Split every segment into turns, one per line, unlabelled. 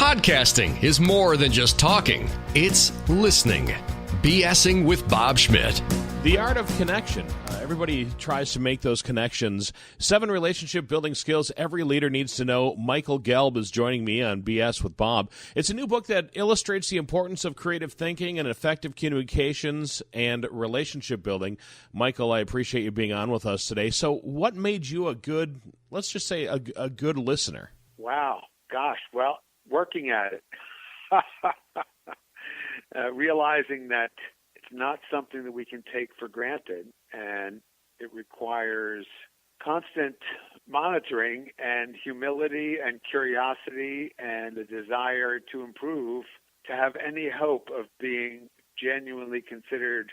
Podcasting is more than just talking. It's listening. BSing with Bob Schmidt.
The art of connection. Everybody tries to make those connections. 7 relationship building skills every leader needs to know. Michael Gelb is joining me on BS with Bob. It's a new book that illustrates the importance of creative thinking and effective communications and relationship building. Michael, I appreciate you being on with us today. So what made you a good, let's just say, a good listener?
Wow. Gosh. Well, working at it. Realizing that it's not something that we can take for granted, and it requires constant monitoring and humility and curiosity and a desire to improve to have any hope of being genuinely considered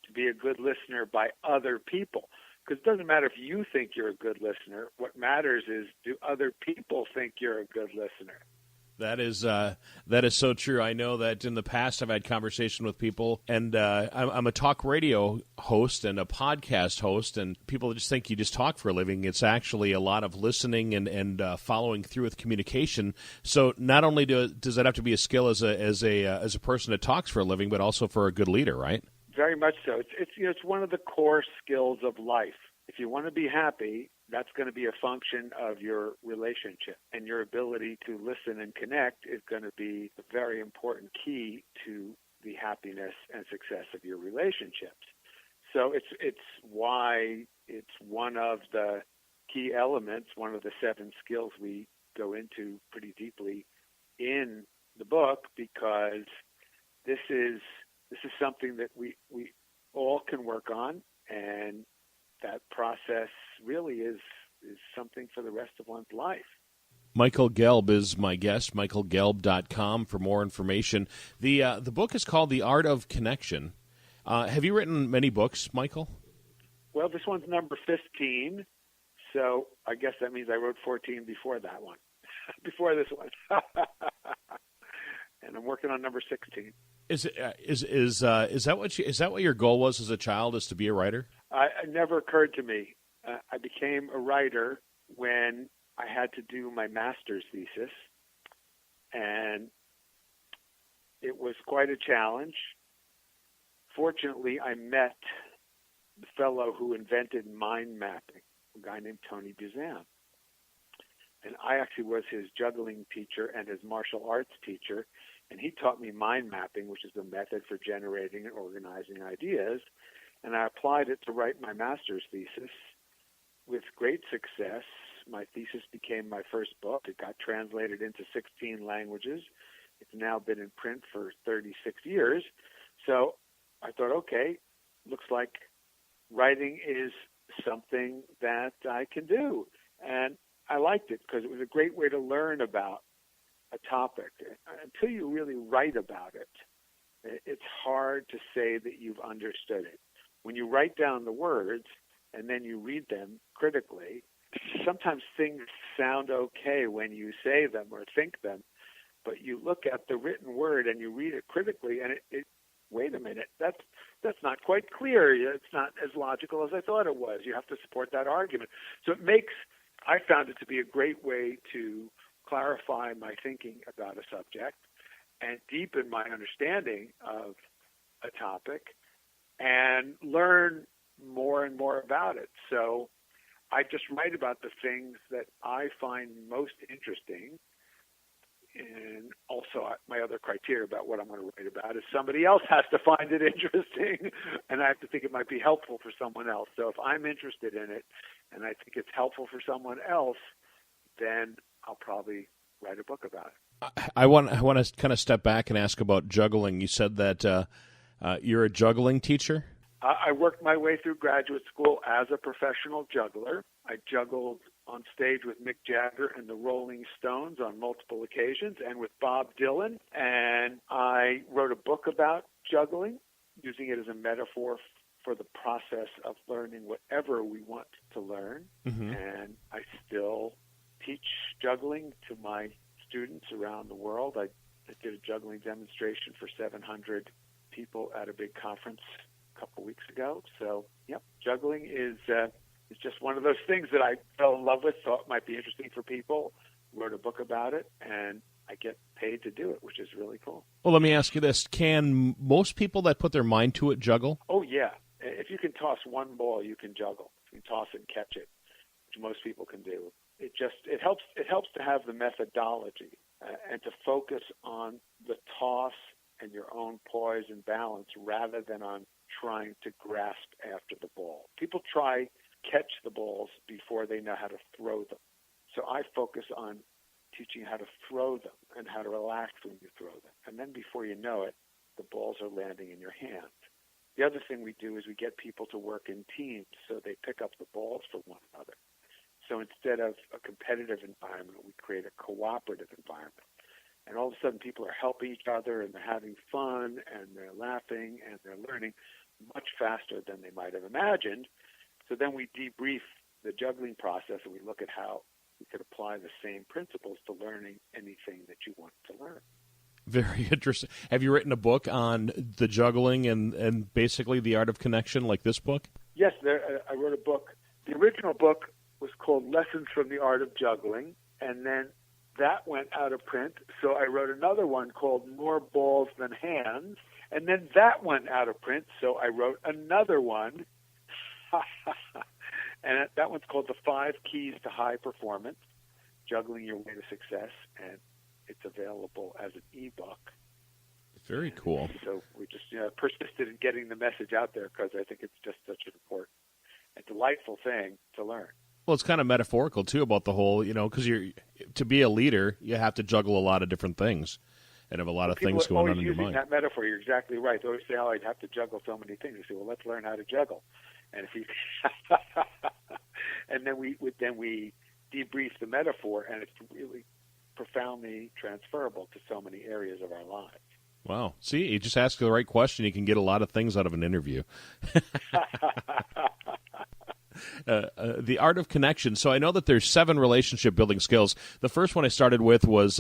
to be a good listener by other people. Because it doesn't matter if you think you're a good listener. What matters is, do other people think you're a good listener?
That is so true. I know that in the past I've had conversation with people, and I'm a talk radio host and a podcast host, and people just think you just talk for a living. It's actually a lot of listening and following through with communication. So not only does that have to be a skill as a person that talks for a living, but also for a good leader, right?
Very much so. It's one of the core skills of life. If you want to be happy, that's going to be a function of your relationship, and your ability to listen and connect is going to be a very important key to the happiness and success of your relationships. So it's why it's one of the key elements, one of the 7 skills we go into pretty deeply in the book, because this is something that we all can work on, and that process really is something for the rest of one's life.
Michael Gelb is my guest, michaelgelb.com for more information. The book is called The Art of Connection. Have you written many books, Michael?
Well, this one's number 15, so I guess that means I wrote 14 before that one, before this one. And I'm working on number 16. Is
that what your goal was as a child, is to be a writer?
It never occurred to me. I became a writer when I had to do my master's thesis, and it was quite a challenge. Fortunately, I met the fellow who invented mind mapping, a guy named Tony Buzan. And I actually was his juggling teacher and his martial arts teacher, and he taught me mind mapping, which is a method for generating and organizing ideas. And I applied it to write my master's thesis with great success. My thesis became my first book. It got translated into 16 languages. It's now been in print for 36 years. So I thought, okay, looks like writing is something that I can do. And I liked it because it was a great way to learn about a topic. Until you really write about it, it's hard to say that you've understood it. When you write down the words and then you read them critically, sometimes things sound okay when you say them or think them, but you look at the written word and you read it critically, and it wait a minute, that's not quite clear. It's not as logical as I thought it was. You have to support that argument. So I found it to be a great way to clarify my thinking about a subject and deepen my understanding of a topic and learn more and more about it. So I just write about the things that I find most interesting. And also my other criteria about what I'm going to write about is somebody else has to find it interesting, and I have to think it might be helpful for someone else. So if I'm interested in it and I think it's helpful for someone else, then I'll probably write a book about it.
I want to kind of step back and ask about juggling. You said that you're a juggling teacher?
I worked my way through graduate school as a professional juggler. I juggled on stage with Mick Jagger and the Rolling Stones on multiple occasions, and with Bob Dylan. And I wrote a book about juggling, using it as a metaphor for the process of learning whatever we want to learn. Mm-hmm. And I still teach juggling to my students around the world. I did a juggling demonstration for 700 people at a big conference a couple weeks ago. So, yep, juggling is just one of those things that I fell in love with, thought might be interesting for people, wrote a book about it, and I get paid to do it, which is really cool.
Well, let me ask you this. Can most people that put their mind to it juggle?
Oh, yeah. If you can toss one ball, you can juggle. You can toss it and catch it, which most people can do. It helps to have the methodology and to focus on the toss and your own poise and balance rather than on trying to grasp after the ball. People try catch the balls before they know how to throw them. So I focus on teaching how to throw them and how to relax when you throw them. And then before you know it, the balls are landing in your hand. The other thing we do is we get people to work in teams so they pick up the balls for one another. So instead of a competitive environment, we create a cooperative environment. And all of a sudden people are helping each other and they're having fun and they're laughing and they're learning much faster than they might have imagined. So then we debrief the juggling process and we look at how we could apply the same principles to learning anything that you want to learn.
Very interesting. Have you written a book on the juggling and basically the art of connection like this book?
Yes, I wrote a book. The original book was called Lessons from the Art of Juggling, and then that went out of print. So I wrote another one called More Balls Than Hands, and then that went out of print. So I wrote another one, and that one's called The 5 Keys to High Performance, Juggling Your Way to Success, and it's available as an ebook.
Very cool.
So we just persisted in getting the message out there because I think it's just such an important and delightful thing to learn.
Well, it's kind of metaphorical, too, about the whole, because to be a leader, you have to juggle a lot of different things and have a lot of things going on in your mind.
Using that metaphor, you're exactly right. They always say, I'd have to juggle so many things. You say, well, let's learn how to juggle. And if you and then we debrief the metaphor, and it's really profoundly transferable to so many areas of our lives.
Wow. See, you just ask the right question, you can get a lot of things out of an interview. The art of connection. So I know that there's 7 relationship building skills. The first one I started with was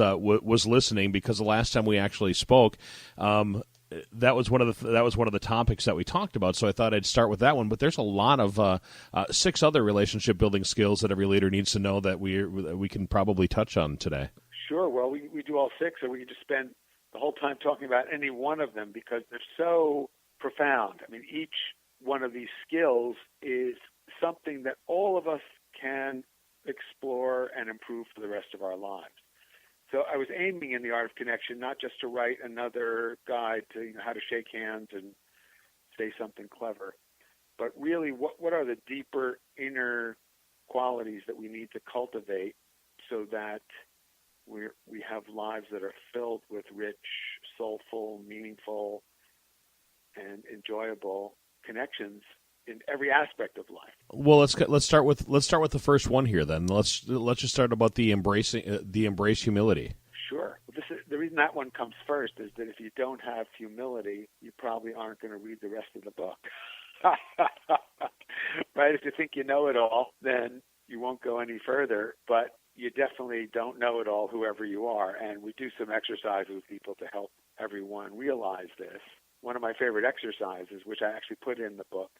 listening, because the last time we actually spoke, that was one of the topics that we talked about. So I thought I'd start with that one. But there's a lot of 6 other relationship building skills that every leader needs to know that we can probably touch on today.
Sure. Well, we do all 6, or we can just spend the whole time talking about any one of them because they're so profound. I mean, each one of these skills is something that all of us can explore and improve for the rest of our lives. So I was aiming in the art of connection not just to write another guide to how to shake hands and say something clever, but really what are the deeper inner qualities that we need to cultivate so that we have lives that are filled with rich, soulful, meaningful, and enjoyable connections in every aspect of life.
Well, let's start with the first one here. Then let's just start about the embrace humility.
Sure. The reason that one comes first is that if you don't have humility, you probably aren't going to read the rest of the book. Right? If you think you know it all, then you won't go any further. But you definitely don't know it all, whoever you are. And we do some exercises with people to help everyone realize this. One of my favorite exercises, which I actually put in the book,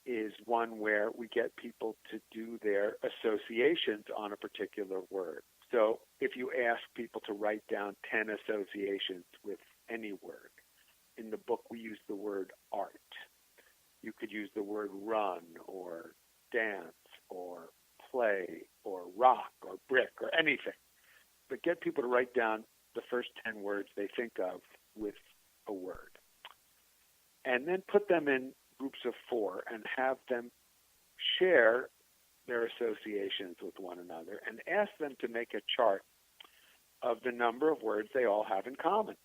is one where we get people to do their associations on a particular word. So if you ask people to write down 10 associations with any word, in the book we use the word art. You could use the word run or dance or play or rock or brick or anything. But get people to write down the first 10 words they think of with a word. And then put them in groups of 4 and have them share their associations with one another and ask them to make a chart of the number of words they all have in common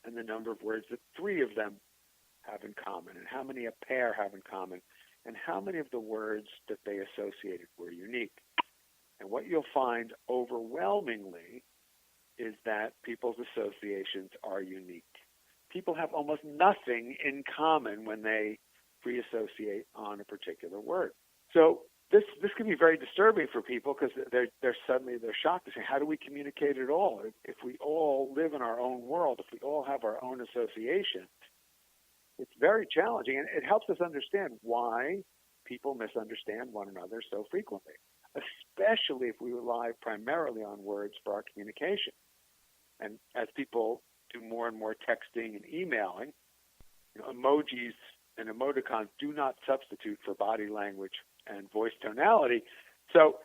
and the number of words that 3 of them have in common and how many a pair have in common and how many of the words that they associated were unique. And what you'll find overwhelmingly is that people's associations are unique. People have almost nothing in common when they free associate on a particular word. So this can be very disturbing for people because they're shocked to say, how do we communicate at all? If we all live in our own world, if we all have our own associations, it's very challenging, and it helps us understand why people misunderstand one another so frequently. especially if we rely primarily on words for our communication. And as people do more and more texting and emailing, emojis and emoticons do not substitute for body language and voice tonality. So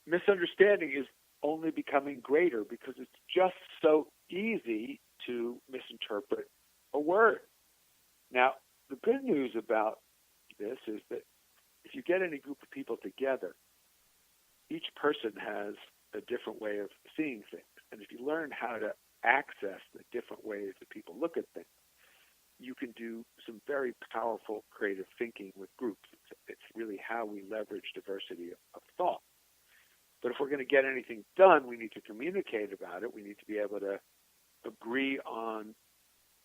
misunderstanding is only becoming greater because it's just so easy to misinterpret a word. Now, the good news about this is that if you get any group of people together, each person has a different way of seeing things. And if you learn how to access the different ways that people look at things, you can do some very powerful creative thinking with groups. It's really how we leverage diversity of thought. But if we're going to get anything done, we need to communicate about it. We need to be able to agree on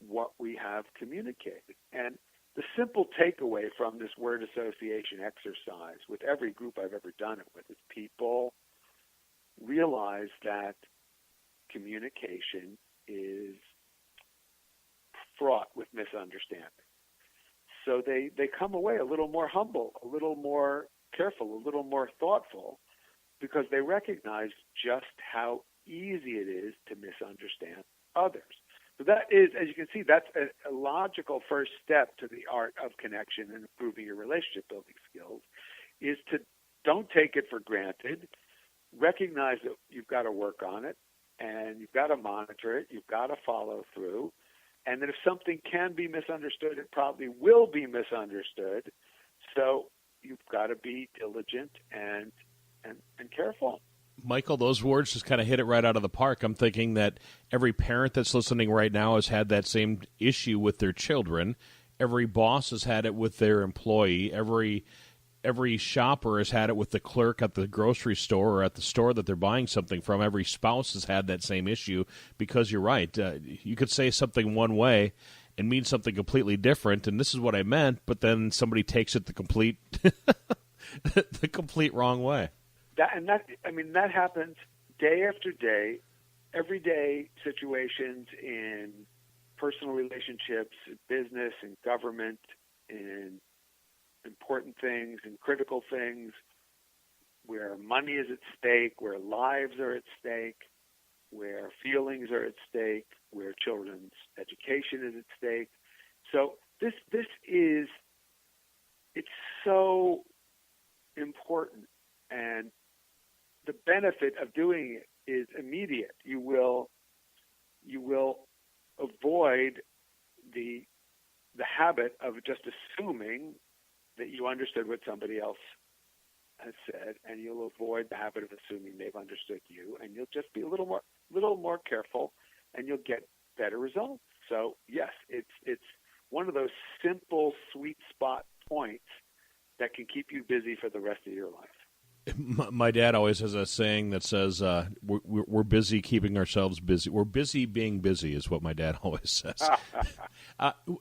what we have communicated. And the simple takeaway from this word association exercise with every group I've ever done it with is people realize that communication is fraught with misunderstanding. So they come away a little more humble, a little more careful, a little more thoughtful, because they recognize just how easy it is to misunderstand others. So that is, as you can see, that's a logical first step to the art of connection and improving your relationship building skills, is to don't take it for granted, recognize that you've got to work on it, and you've got to monitor it, you've got to follow through, and that if something can be misunderstood, it probably will be misunderstood. So you've got to be diligent and careful.
Michael, those words just kind of hit it right out of the park. I'm thinking that every parent that's listening right now has had that same issue with their children. Every boss has had it with their employee. Every shopper has had it with the clerk at the grocery store or at the store that they're buying something from. Every spouse has had that same issue, because you're right. You could say something one way and mean something completely different, and this is what I meant, but then somebody takes it the complete the complete wrong way.
That happens day after day, everyday situations in personal relationships, in business, in government, in important things and critical things, where money is at stake, where lives are at stake, where feelings are at stake, where children's education is at stake. So this is, it's so important, and the benefit of doing it is immediate. You will avoid the habit of just assuming that you understood what somebody else has said, and you'll avoid the habit of assuming they've understood you, and you'll just be a little more careful, and you'll get better results. So yes, it's one of those simple sweet spot points that can keep you busy for the rest of your life.
My dad always has a saying that says, we're busy keeping ourselves busy. We're busy being busy is what my dad always says.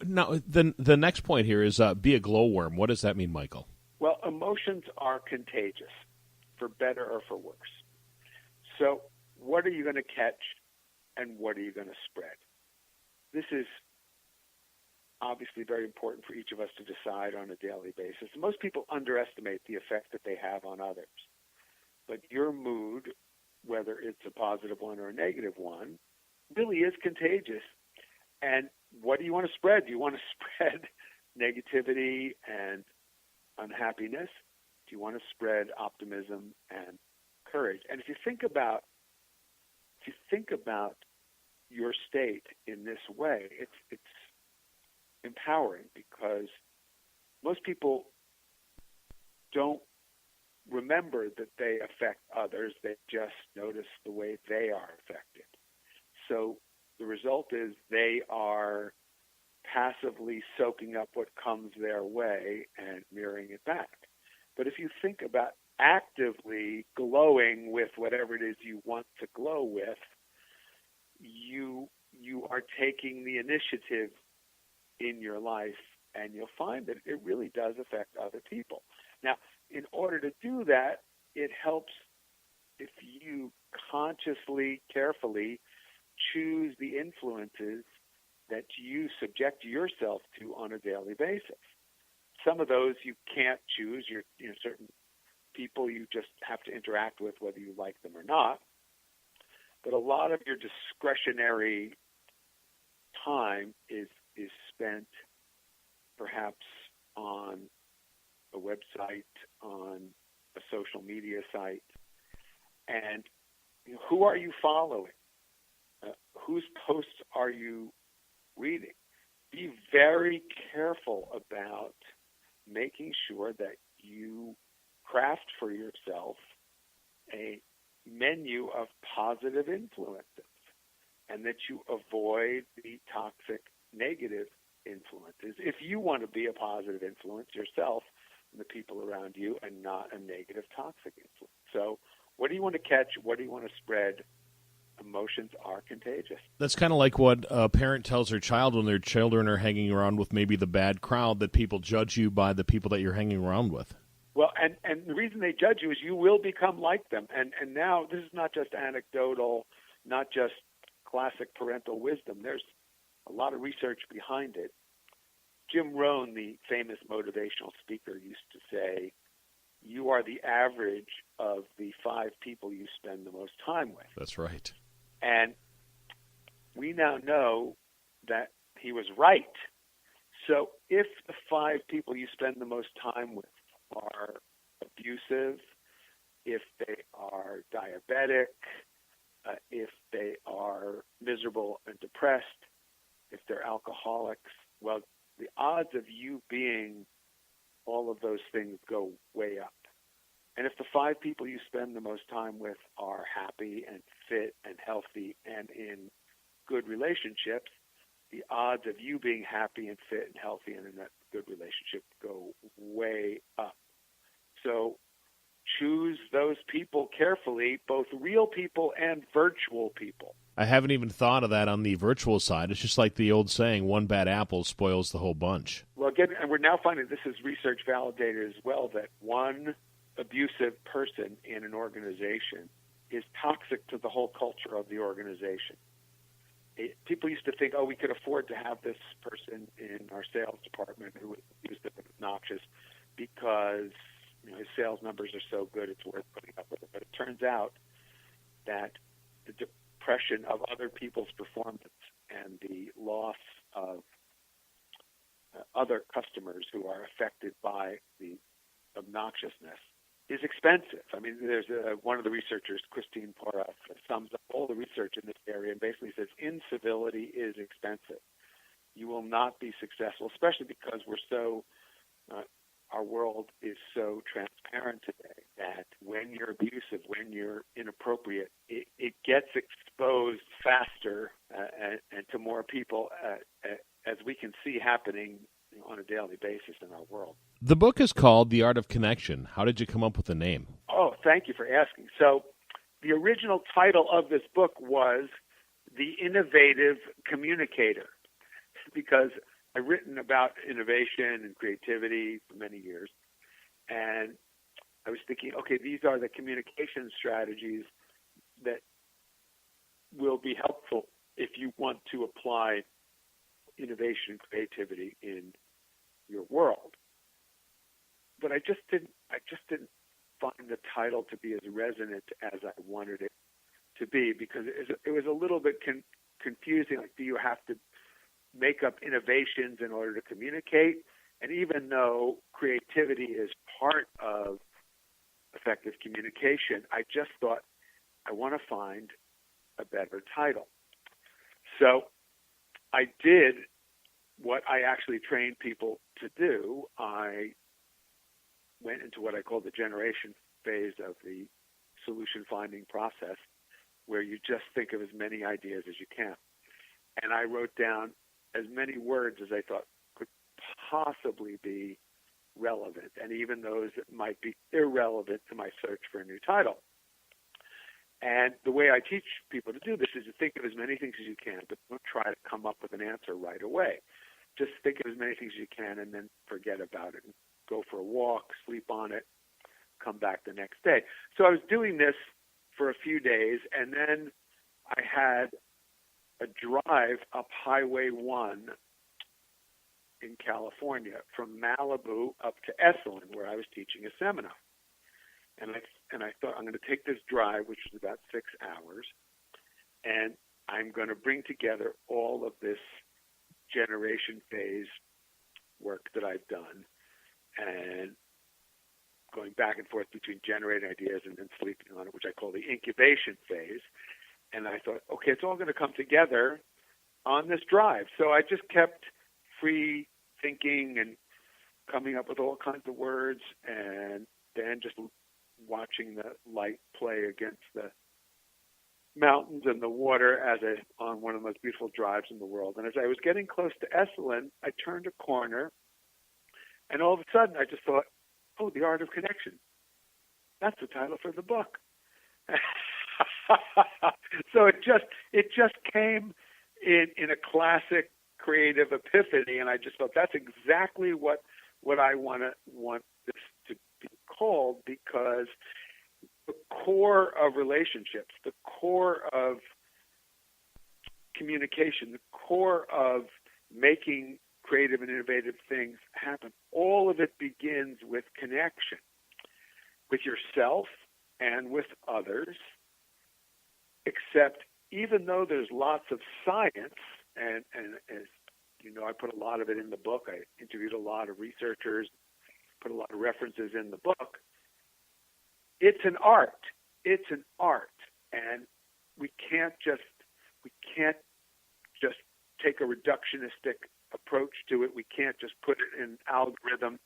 Now, the next point here is be a glowworm. What does that mean, Michael?
Well, emotions are contagious, for better or for worse. So what are you going to catch, and what are you going to spread? This is obviously very important for each of us to decide on a daily basis. Most people underestimate the effect that they have on others. But your mood, whether it's a positive one or a negative one, really is contagious. And what do you want to spread? Do you want to spread negativity and unhappiness? Do you want to spread optimism and courage? And if you think about your state in this way, it's empowering, because most people don't remember that they affect others. They just notice the way they are affected. So the result is they are passively soaking up what comes their way and mirroring it back. But if you think about actively glowing with whatever it is you want to glow with, you are taking the initiative in your life, and you'll find that it really does affect other people. Now, in order to do that, it helps if you consciously, carefully choose the influences that you subject yourself to on a daily basis. Some of those you can't choose. Certain people you just have to interact with whether you like them or not. But a lot of your discretionary time is spent perhaps on a website, on a social media site. And who are you following? Whose posts are you reading? Be very careful about making sure that you craft for yourself a menu of positive influences and that you avoid the toxic negative influences if you want to be a positive influence yourself and the people around you and not a negative toxic influence. So what do you want to catch? What do you want to spread? Emotions are contagious.
That's kind of like what a parent tells their child when their children are hanging around with maybe the bad crowd, that people judge you by the people that you're hanging around with.
Well, and the reason they judge you is you will become like them. And now this is not just anecdotal, not just classic parental wisdom. There's a lot of research behind it. Jim Rohn, the famous motivational speaker, used to say, you are the average of the 5 people you spend the most time with.
That's right.
And we now know that he was right. So if the 5 people you spend the most time with are abusive, if they are diabetic, if they are miserable and depressed, if they're alcoholics, well, the odds of you being all of those things go way up. And if the 5 people you spend the most time with are happy and fit and healthy and in good relationships, the odds of you being happy and fit and healthy and in that good relationship go way up. So choose those people carefully, both real people and virtual people.
I haven't even thought of that on the virtual side. It's just like the old saying, one bad apple spoils the whole bunch.
Well, again, and we're now finding this is research validated as well, that one abusive person in an organization is toxic to the whole culture of the organization. People used to think, oh, we could afford to have this person in our sales department who was abusive and obnoxious because his sales numbers are so good it's worth putting up with it. But it turns out that the depression of other people's performance and the loss of other customers who are affected by the obnoxiousness is expensive. I mean, there's one of the researchers, Christine Pora, sums up all the research in this area and basically says incivility is expensive. You will not be successful, especially because we're so our world is so transparent today that when you're abusive, when you're inappropriate, it gets exposed faster and to more people as we can see happening on a daily basis in our world.
The book is called The Art of Connection. How did you come up with the name?
Oh, thank you for asking. So the original title of this book was The Innovative Communicator, because I've written about innovation and creativity for many years, and I was thinking, okay, these are the communication strategies that will be helpful if you want to apply innovation and creativity in your world. But I just didn't find the title to be as resonant as I wanted it to be, because it was a little bit confusing. Like, do you have to make up innovations in order to communicate? And even though creativity is part of effective communication, I just thought I want to find a better title. So I did what I actually trained people to do. I went into what I call the generation phase of the solution finding process, where you just think of as many ideas as you can. And I wrote down as many words as I thought could possibly be relevant, and even those that might be irrelevant to my search for a new title. And the way I teach people to do this is to think of as many things as you can, but don't try to come up with an answer right away. Just think of as many things as you can and then forget about it. Go for a walk, sleep on it, come back the next day. So I was doing this for a few days, and then I had a drive up Highway 1 in California from Malibu up to Esalen, where I was teaching a seminar. And I thought, I'm going to take this drive, which is about 6 hours, and I'm going to bring together all of this generation phase work that I've done, and going back and forth between generating ideas and then sleeping on it, which I call the incubation phase. And I thought, okay, it's all going to come together on this drive. So I just kept free thinking and coming up with all kinds of words, and then just watching the light play against the mountains and the water on one of the most beautiful drives in the world. And as I was getting close to Esalen, I turned a corner, and all of a sudden I just thought, oh, The Art of Connection. That's the title for the book. So it just came in a classic creative epiphany, and I just thought that's exactly what I want this to be called, because the core of relationships, the core of communication, the core of making creative and innovative things happen, all of it begins with connection with yourself and with others. Except even though there's lots of science, and as you know, I put a lot of it in the book. I interviewed a lot of researchers, put a lot of references in the book. It's an art. It's an art, and we can't just take a reductionistic approach to it. We can't just put it in algorithm.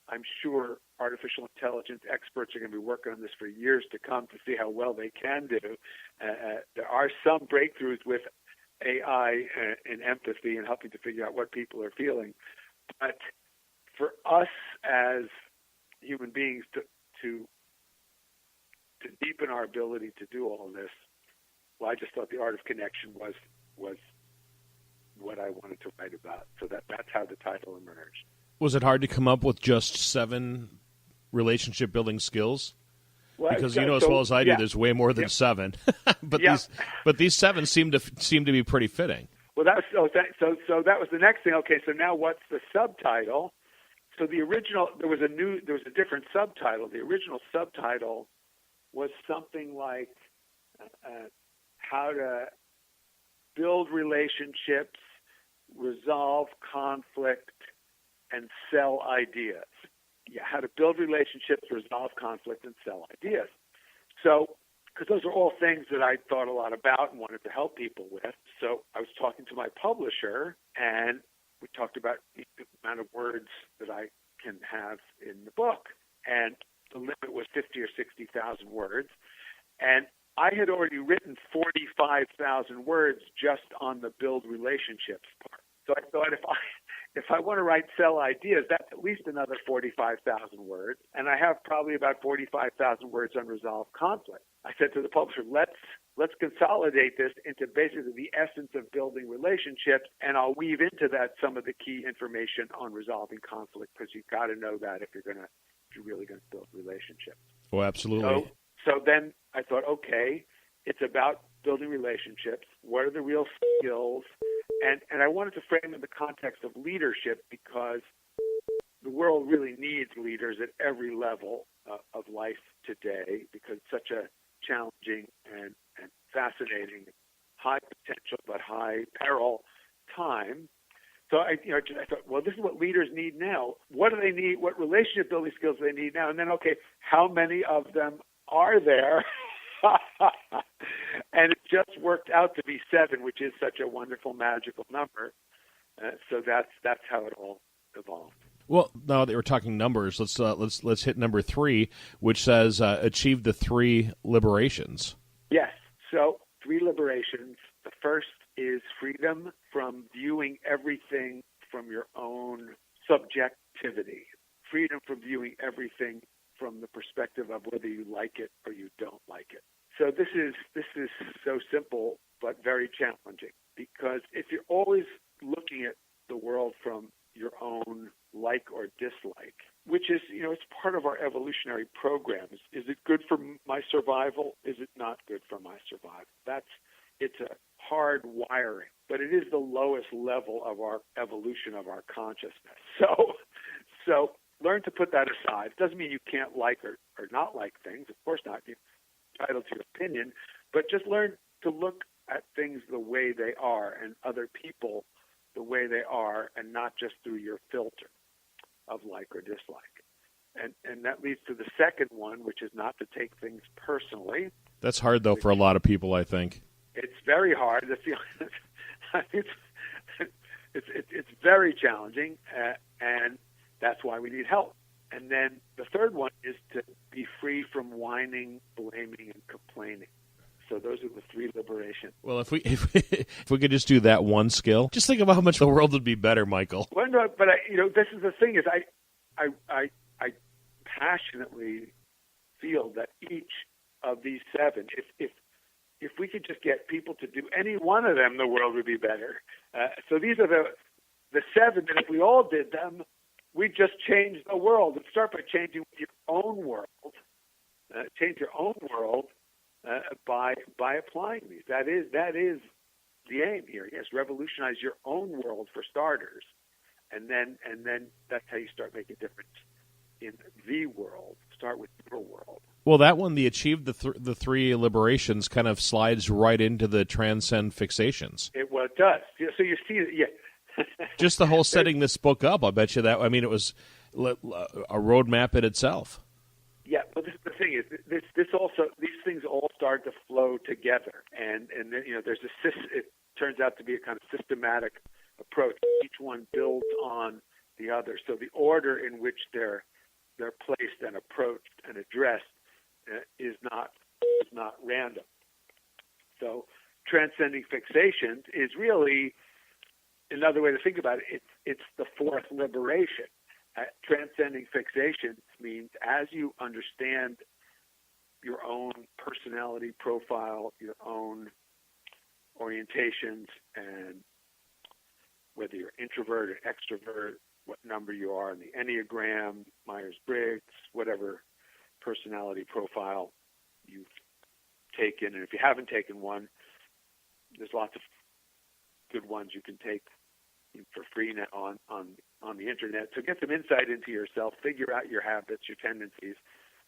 I'm sure artificial intelligence experts are going to be working on this for years to come to see how well they can do. There are some breakthroughs with AI and empathy and helping to figure out what people are feeling. But for us as human beings to deepen our ability to do all this, well, I just thought The Art of Connection was what I wanted to write about. So that's how the title emerged.
Was it hard to come up with just 7 relationship building skills?
Well,
because you know as well as I do,
yeah.
there's way more than 7. but these 7 seem to be pretty fitting.
Well, that was the next thing. Okay, so now what's the subtitle? So the original, there was a different subtitle. The original subtitle was something like how to build relationships, resolve conflict, and sell ideas. Yeah, how to build relationships, resolve conflict, and sell ideas. So, because those are all things that I thought a lot about and wanted to help people with. So I was talking to my publisher, and we talked about the amount of words that I can have in the book. And the limit was 50 or 60,000 words. And I had already written 45,000 words just on the build relationships part. So I thought if I want to write sell ideas, that's at least another 45,000 words. And I have probably about 45,000 words on resolved conflict. I said to the publisher, let's consolidate this into basically the essence of building relationships, and I'll weave into that some of the key information on resolving conflict, because you've got to know that if you're really going to build relationships.
Oh, absolutely.
So then I thought, okay, it's about building relationships. What are the real skills? And I wanted to frame it in the context of leadership, because the world really needs leaders at every level of life today, because it's such a challenging and fascinating, high potential but high peril time. So I thought, well, this is what leaders need now. What do they need? What relationship building skills do they need now? And then, okay, how many of them are there? And it just worked out to be 7, which is such a wonderful, magical number. So that's how it all evolved.
Well, now that we're talking numbers, let's hit number 3, which says achieve the 3 liberations.
Yes. So 3 liberations. The first is freedom from viewing everything from your own subjectivity. Freedom from viewing everything from the perspective of whether you like it or you don't like it. So this is so simple but very challenging, because if you're always looking at the world from your own like or dislike, which is, it's part of our evolutionary programs. Is it good for my survival? Is it not good for my survival? It's a hard wiring, but it is the lowest level of our evolution of our consciousness. So learn to put that aside. It doesn't mean you can't like or not like things. Of course not. You're entitled to your opinion. But just learn to look at things the way they are and other people the way they are, and not just through your filter of like or dislike. And that leads to the second one, which is not to take things personally.
That's hard, though, for a lot of people, I think.
It's very hard. It's very challenging, and that's why we need help. And then the third one is to be free from whining, blaming, and complaining. So those are the three liberations.
Well, if we could just do that one skill, just think about how much the world would be better, Michael.
Well, no, but this is the thing: is I passionately feel that each of these seven, if we could just get people to do any one of them, the world would be better. So these are the seven, and if we all did them, we'd just change the world. And start by changing your own world. Change your own world by applying these. That is the aim here. Yes, revolutionize your own world for starters, and then that's how you start making a difference in the world. Start with your world.
Well, that one, the achieve the three liberations, kind of slides right into the transcend fixations.
It does. So you see, yeah.
Just the whole setting this book up, I bet you that. I mean, it was a roadmap in itself.
Yeah, but the thing is, this also, these things all start to flow together, and then there's it turns out to be a kind of systematic approach. Each one builds on the other, so the order in which they're placed and approached and addressed is not random. So transcending fixations is really another way to think about it. It's the fourth liberation. Transcending fixations means as you understand your own personality profile, your own orientations, and whether you're introvert or extrovert, what number you are in the Enneagram, Myers-Briggs, whatever personality profile you've taken. And if you haven't taken one, there's lots of good ones you can take for free now on the internet. So get some insight into yourself, figure out your habits, your tendencies,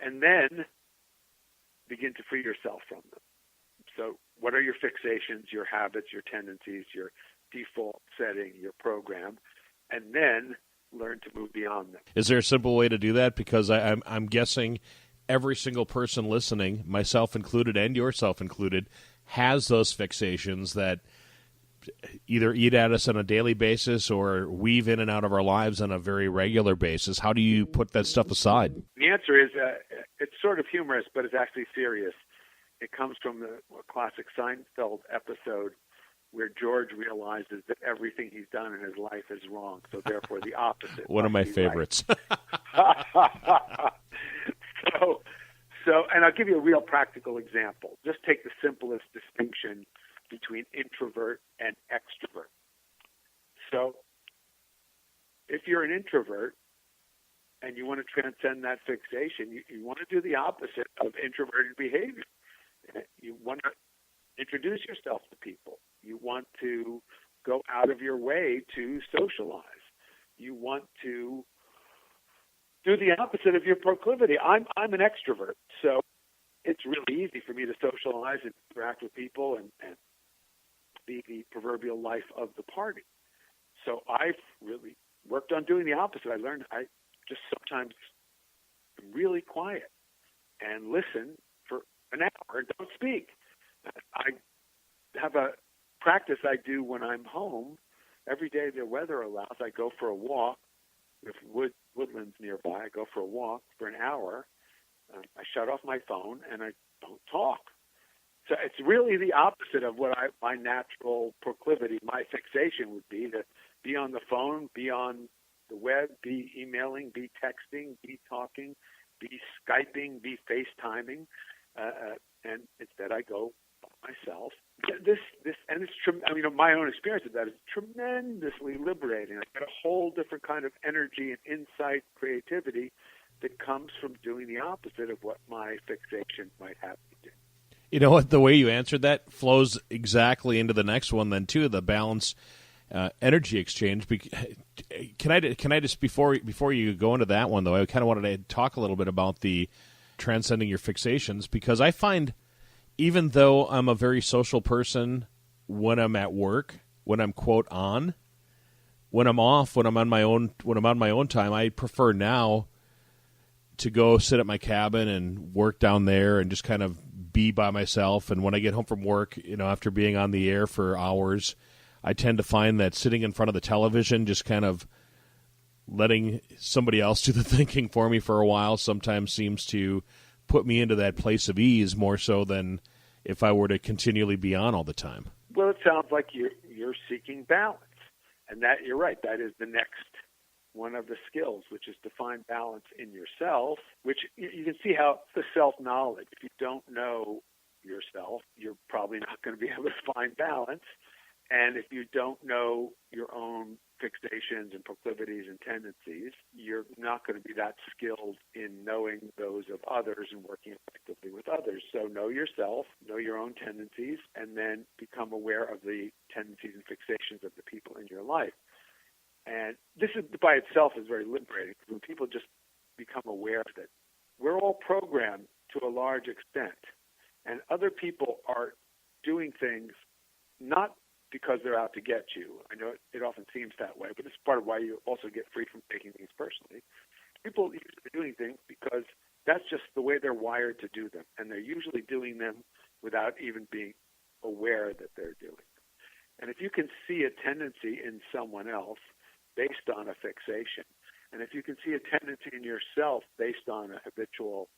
and then begin to free yourself from them. So what are your fixations, your habits, your tendencies, your default setting, your program, and then learn to move beyond them.
Is there a simple way to do that? Because I'm guessing every single person listening, myself included and yourself included, has those fixations that either eat at us on a daily basis or weave in and out of our lives on a very regular basis. How do you put that stuff aside?
The answer is it's sort of humorous, but it's actually serious. It comes from the classic Seinfeld episode where George realizes that everything he's done in his life is wrong, so therefore the opposite.
One of my favorites.
So, and I'll give you a real practical example. Just take the simplest distinction between introvert and extrovert. So, if you're an introvert and you want to transcend that fixation, you want to do the opposite of introverted behavior. You want to introduce yourself to people. You want to go out of your way to socialize. You want to do the opposite of your proclivity. I'm an extrovert, so it's really easy for me to socialize and interact with people and be the proverbial life of the party. So I've really worked on doing the opposite. I learned I just sometimes am really quiet and listen for an hour and don't speak. I have a practice I do when I'm home. Every day the weather allows, I go for a walk. With woodlands nearby, I go for a walk for an hour. I shut off my phone and I don't talk. So it's really the opposite of what my natural proclivity, my fixation would be, to be on the phone, be on the web, be emailing, be texting, be talking, be Skyping, be FaceTiming, and instead I go by myself. My own experience of that is tremendously liberating. I get a whole different kind of energy and insight, creativity that comes from doing the opposite of what my fixation might have me do.
You know what? The way you answered that flows exactly into the next one then, too, the balance. energy exchange. Can I just before you go into that one though, I kind of wanted to talk a little bit about the transcending your fixations, because I find even though I'm a very social person when I'm at work, when I'm quote on, when I'm off, when I'm on my own time, I prefer now to go sit at my cabin and work down there and just kind of be by myself. And when I get home from work, after being on the air for hours, I tend to find that sitting in front of the television, just kind of letting somebody else do the thinking for me for a while, sometimes seems to put me into that place of ease more so than if I were to continually be on all the time.
Well, it sounds like you're seeking balance. And that, you're right, that is the next one of the skills, which is to find balance in yourself, which you can see how the self-knowledge, if you don't know yourself, you're probably not going to be able to find balance. And if you don't know your own fixations and proclivities and tendencies, you're not going to be that skilled in knowing those of others and working effectively with others. So know yourself, know your own tendencies, and then become aware of the tendencies and fixations of the people in your life. And this is by itself is very liberating, because when people just become aware that we're all programmed to a large extent, and other people are doing things not because they're out to get you. I know it often seems that way, but it's part of why you also get free from taking things personally. People usually are doing things because that's just the way they're wired to do them, and they're usually doing them without even being aware that they're doing them. And if you can see a tendency in someone else based on a fixation, and if you can see a tendency in yourself based on a habitual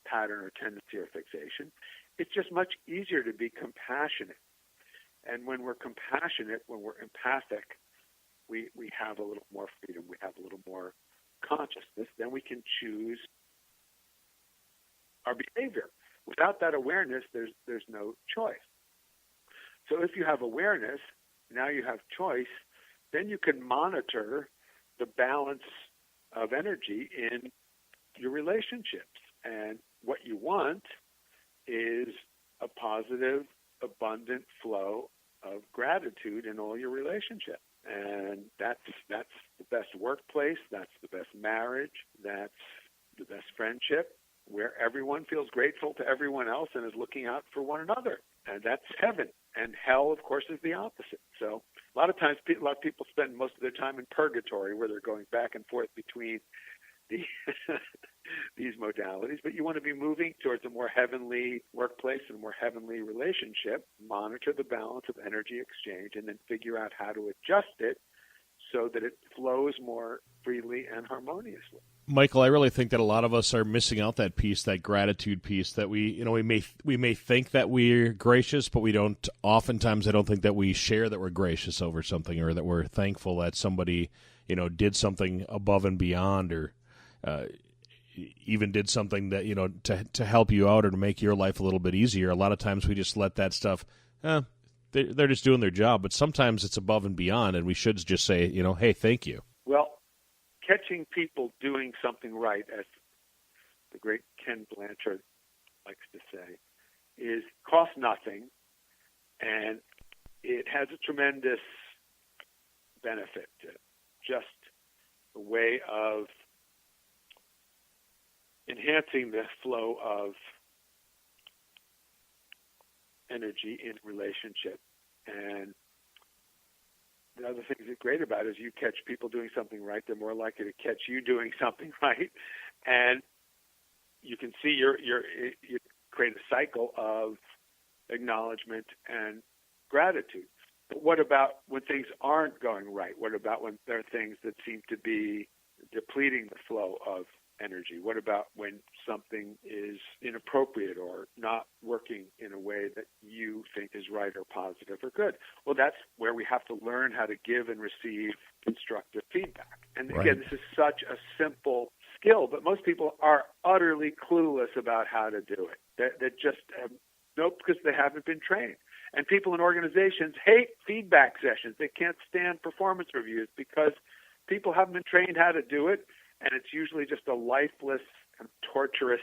pattern or tendency or fixation, it's just much easier to be compassionate. And when we're compassionate, when we're empathic, we have a little more freedom. We have a little more consciousness. Then we can choose our behavior. Without that awareness, there's no choice. So if you have awareness, now you have choice, then you can monitor the balance of energy in your relationships. And what you want is a positive, abundant flow of gratitude in all your relationships. And that's the best workplace, that's the best marriage, that's the best friendship, where everyone feels grateful to everyone else and is looking out for one another. And that's heaven. And hell, of course, is the opposite. So a lot of times, a lot of people spend most of their time in purgatory, where they're going back and forth between these modalities, but you want to be moving towards a more heavenly workplace and a more heavenly relationship. Monitor the balance of energy exchange and then figure out how to adjust it so that it flows more freely and harmoniously.
Michael, I really think that a lot of us are missing out that piece, that gratitude piece, that we may think that we're gracious, but we don't. Oftentimes, I don't think that we share that we're gracious over something, or that we're thankful that somebody, did something above and beyond, or even did something that, to help you out or to make your life a little bit easier. A lot of times we just let that stuff, they're just doing their job, but sometimes it's above and beyond, and we should just say, hey, thank you.
Well, catching people doing something right, as the great Ken Blanchard likes to say, is cost nothing, and it has a tremendous benefit. Just a way of enhancing the flow of energy in relationship. And the other thing that's great about it is you catch people doing something right, they're more likely to catch you doing something right. And you can see you create a cycle of acknowledgement and gratitude. But what about when things aren't going right? What about when there are things that seem to be depleting the flow of energy? What about when something is inappropriate or not working in a way that you think is right or positive or good? Well, that's where we have to learn how to give and receive constructive feedback. And again, this is such a simple skill, but most people are utterly clueless about how to do it. They just because they haven't been trained. And people in organizations hate feedback sessions. They can't stand performance reviews because people haven't been trained how to do it. And it's usually just a lifeless and torturous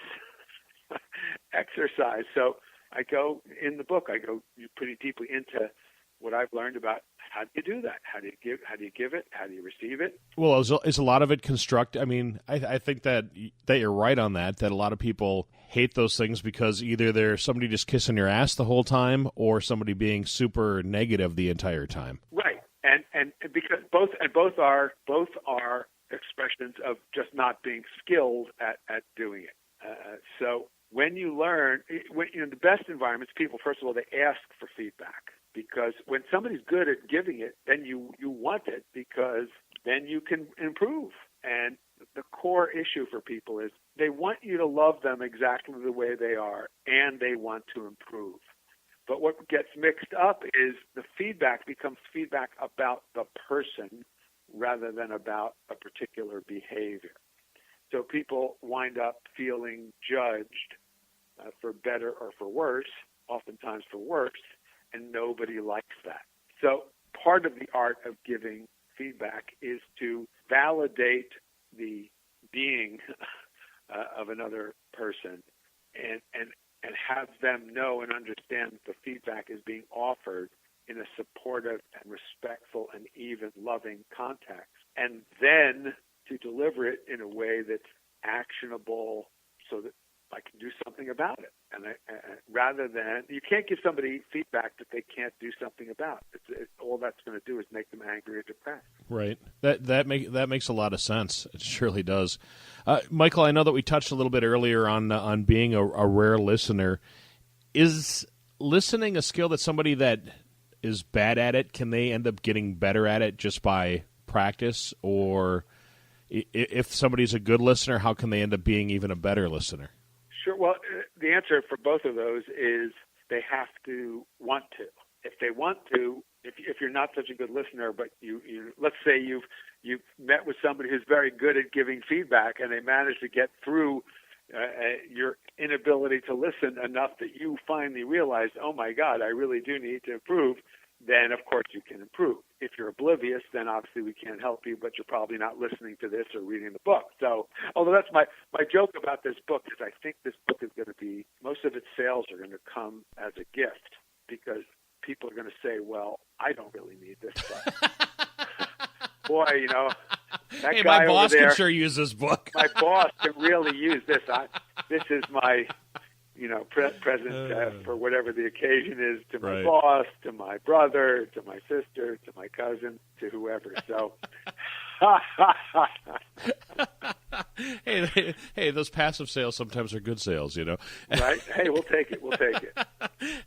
exercise. So I go, in the book, I go pretty deeply into what I've learned about how do you do that? How do you give it? How do you receive it?
Well, is a lot of it construct? I mean, I think that you're right on that. That a lot of people hate those things because either they're somebody just kissing your ass the whole time, or somebody being super negative the entire time.
Right, and because both are expressions of just not being skilled at doing it. So when you learn, the best environments, people first of all they ask for feedback. Because when somebody's good at giving it, then you want it because then you can improve. And the core issue for people is they want you to love them exactly the way they are, and they want to improve. But what gets mixed up is the feedback becomes feedback about the person rather than about a particular behavior. So people wind up feeling judged for better or for worse, oftentimes for worse, and nobody likes that. So part of the art of giving feedback is to validate the being of another person and have them know and understand that the feedback is being offered in a supportive and respectful and even loving context. And then to deliver it in a way that's actionable so that I can do something about it. And rather than, you can't give somebody feedback that they can't do something about. All that's going to do is make them angry or depressed.
Right. That makes a lot of sense. It surely does. Michael, I know that we touched a little bit earlier on being a rare listener. Is listening a skill that somebody that is bad at it, can they end up getting better at it just by practice? Or if somebody's a good listener, how can they end up being even a better listener?
Sure. Well, the answer for both of those is they have to want to. If they want to, if you're not such a good listener, but you let's say you've met with somebody who's very good at giving feedback, and they manage to get through your inability to listen enough that you finally realize, oh my God, I really do need to improve. Then of course you can improve. If you're oblivious, then obviously we can't help you, but you're probably not listening to this or reading the book. So, although that's my joke about this book is I think this book is going to be, most of its sales are going to come as a gift because people are going to say, well, I don't really need this book. Boy, that
hey,
guy
my boss
over there,
can sure use this book.
my boss can really use this. This is my present for whatever the occasion is to my boss, to my brother, to my sister, to my cousin, to whoever. So,
hey, those passive sales sometimes are good sales,
Right? Hey, we'll take it.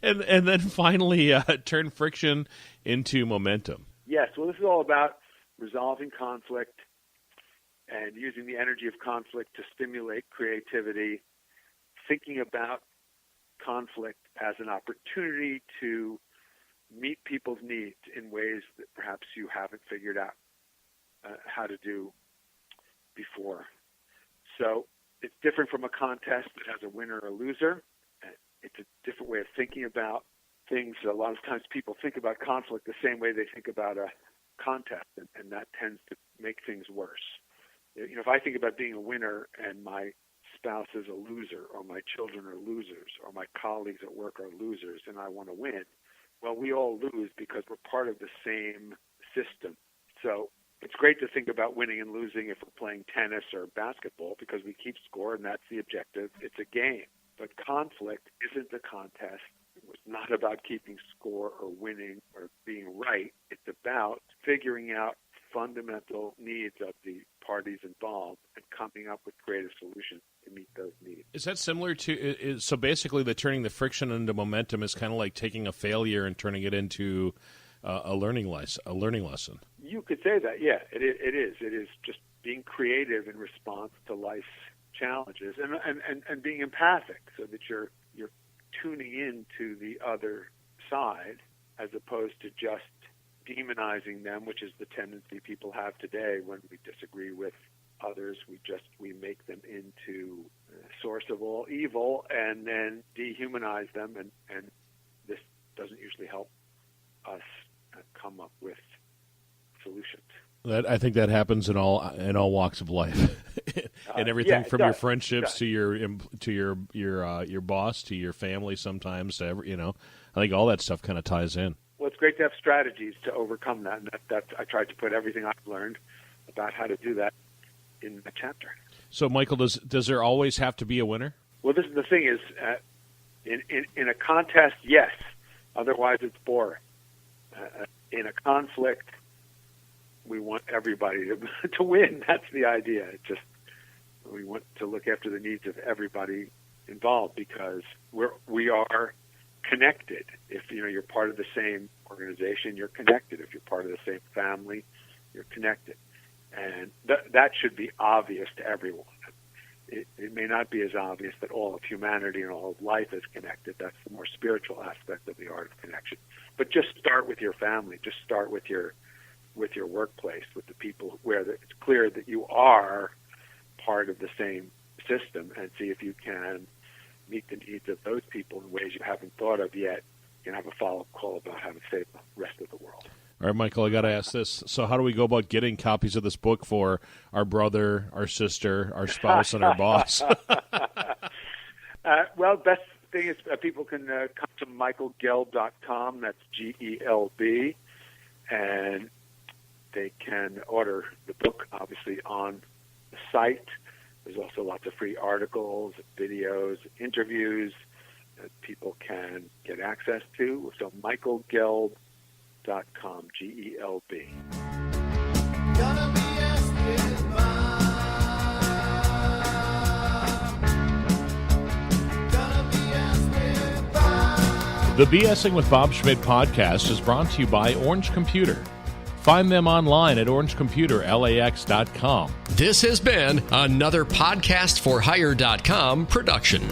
And then finally, turn friction into momentum.
Yes. Well, this is all about resolving conflict and using the energy of conflict to stimulate creativity. Thinking about conflict as an opportunity to meet people's needs in ways that perhaps you haven't figured out how to do before. So it's different from a contest that has a winner or a loser. It's a different way of thinking about things. A lot of times people think about conflict the same way they think about a contest, and that tends to make things worse. If I think about being a winner and my spouse is a loser, or my children are losers, or my colleagues at work are losers, and I want to win, well, we all lose because we're part of the same system. So it's great to think about winning and losing if we're playing tennis or basketball because we keep score and that's the objective. It's a game. But conflict isn't a contest. It's not about keeping score or winning or being right. It's about figuring out fundamental needs of the parties involved and coming up with creative solutions to meet those needs.
Is that similar to, so basically the turning the friction into momentum is kind of like taking a failure and turning it into a learning lesson? You
could say that, yeah. It is. It is just being creative in response to life's challenges and being empathic so that you're tuning in to the other side as opposed to just demonizing them, which is the tendency people have today when we disagree with others. We make them into the source of all evil and then dehumanize them, and this doesn't usually help us come up with solutions.
I think that happens in all walks of life, and everything from your friendships to your boss to your family. Sometimes, to I think all that stuff kind of ties in.
Well, it's great to have strategies to overcome that. And I tried to put everything I've learned about how to do that in the chapter.
So, Michael, does there always have to be a winner?
Well, this is the thing is, in a contest, yes. Otherwise, it's boring. In a conflict, we want everybody to win. That's the idea. It's just we want to look after the needs of everybody involved because we are connected. If you're part of the same organization, you're connected. If you're part of the same family, you're connected. And that should be obvious to everyone. It may not be as obvious that all of humanity and all of life is connected. That's the more spiritual aspect of the art of connection. But just start with your family. Just start with your workplace, with the people where it's clear that you are part of the same system, and see if you can meet the needs of those people in ways you haven't thought of yet. You can have a follow-up call about how to save the rest of the world.
All right, Michael, I got to ask this. So how do we go about getting copies of this book for our brother, our sister, our spouse, and our boss?
Well, best thing is people can come to michaelgelb.com. That's GELB. And they can order the book, obviously, on the site. There's also lots of free articles, videos, interviews that people can get access to. So michaelgelb.com, GELB.
The BSing with Bob Schmidt podcast is brought to you by Orange Computer. Find them online at orangecomputerlax.com.
This has been another podcastforhire.com production.